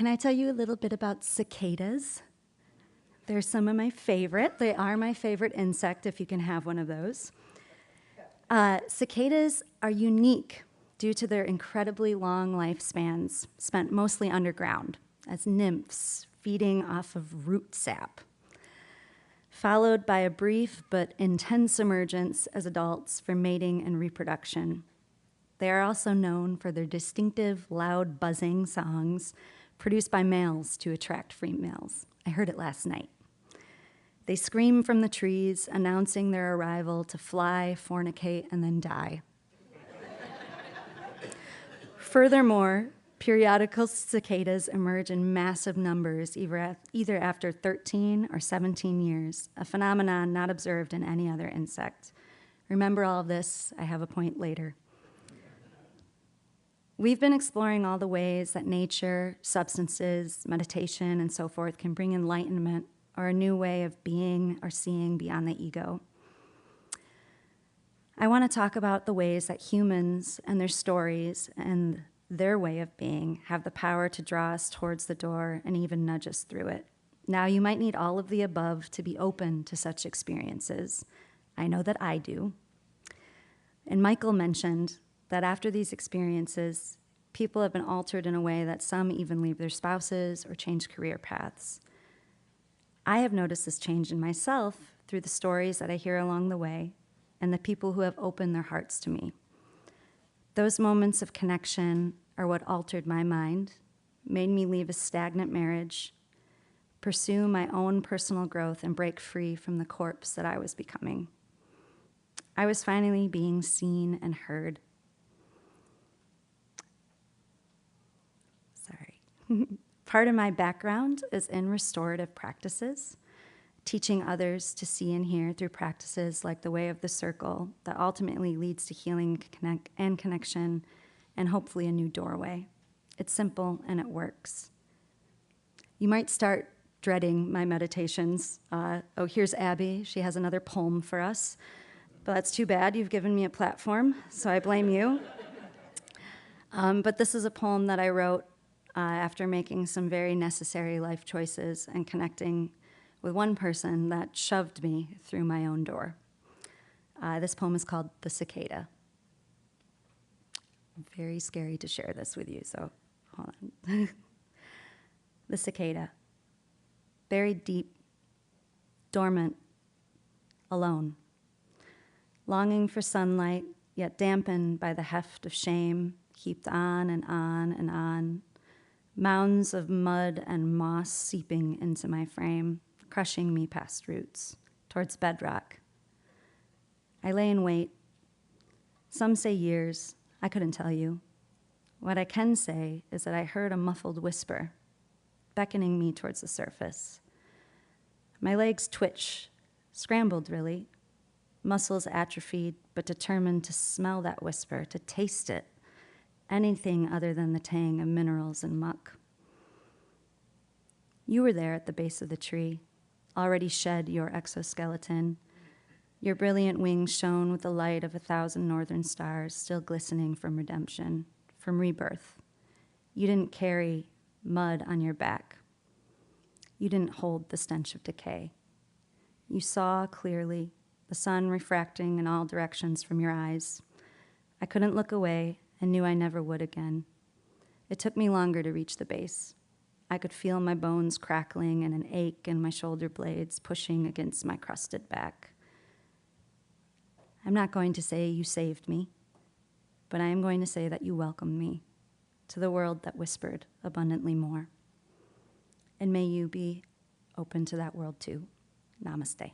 Can I tell you a little bit about cicadas? They're some of my favorite. They are my favorite insect, if you can have one of those. Cicadas are unique due to their incredibly long lifespans, spent mostly underground as nymphs feeding off of root sap, followed by a brief but intense emergence as adults for mating and reproduction. They are also known for their distinctive, loud, buzzing songs produced by males to attract females. I heard it last night. They scream from the trees, announcing their arrival to fly, fornicate, and then die. Furthermore, periodical cicadas emerge in massive numbers, either after 13 or 17 years, a phenomenon not observed in any other insect. Remember all of this, I have a point later. We've been exploring all the ways that nature, substances, meditation, and so forth can bring enlightenment or a new way of being or seeing beyond the ego. I want to talk about the ways that humans and their stories and their way of being have the power to draw us towards the door and even nudge us through it. Now, you might need all of the above to be open to such experiences. I know that I do. And Michael mentioned that after these experiences, people have been altered in a way that some even leave their spouses or change career paths. I have noticed this change in myself through the stories that I hear along the way and the people who have opened their hearts to me. Those moments of connection are what altered my mind, made me leave a stagnant marriage, pursue my own personal growth, and break free from the corpse that I was becoming. I was finally being seen and heard. Part of my background is in restorative practices, teaching others to see and hear through practices like the Way of the Circle that ultimately leads to healing and connection and hopefully a new doorway. It's simple and it works. You might start dreading my meditations. Oh, here's Abby. She has another poem for us. But that's too bad. You've given me a platform, so I blame you. But this is a poem that I wrote after making some very necessary life choices and connecting with one person that shoved me through my own door. This poem is called The Cicada. Very scary to share this with you, so hold on. The cicada, buried deep, dormant, alone, longing for sunlight, yet dampened by the heft of shame, heaped on and on and on, mounds of mud and moss seeping into my frame, crushing me past roots, towards bedrock. I lay in wait. Some say years. I couldn't tell you. What I can say is that I heard a muffled whisper, beckoning me towards the surface. My legs twitch, scrambled really, muscles atrophied, but determined to smell that whisper, to taste it, anything other than the tang of minerals and muck. You were there at the base of the tree, already shed your exoskeleton. Your brilliant wings shone with the light of 1,000 northern stars, still glistening from redemption, from rebirth. You didn't carry mud on your back. You didn't hold the stench of decay. You saw clearly, the sun refracting in all directions from your eyes. I couldn't look away and knew I never would again. It took me longer to reach the base. I could feel my bones crackling and an ache in my shoulder blades pushing against my crusted back. I'm not going to say you saved me, but I am going to say that you welcomed me to the world that whispered abundantly more. And may you be open to that world too. Namaste.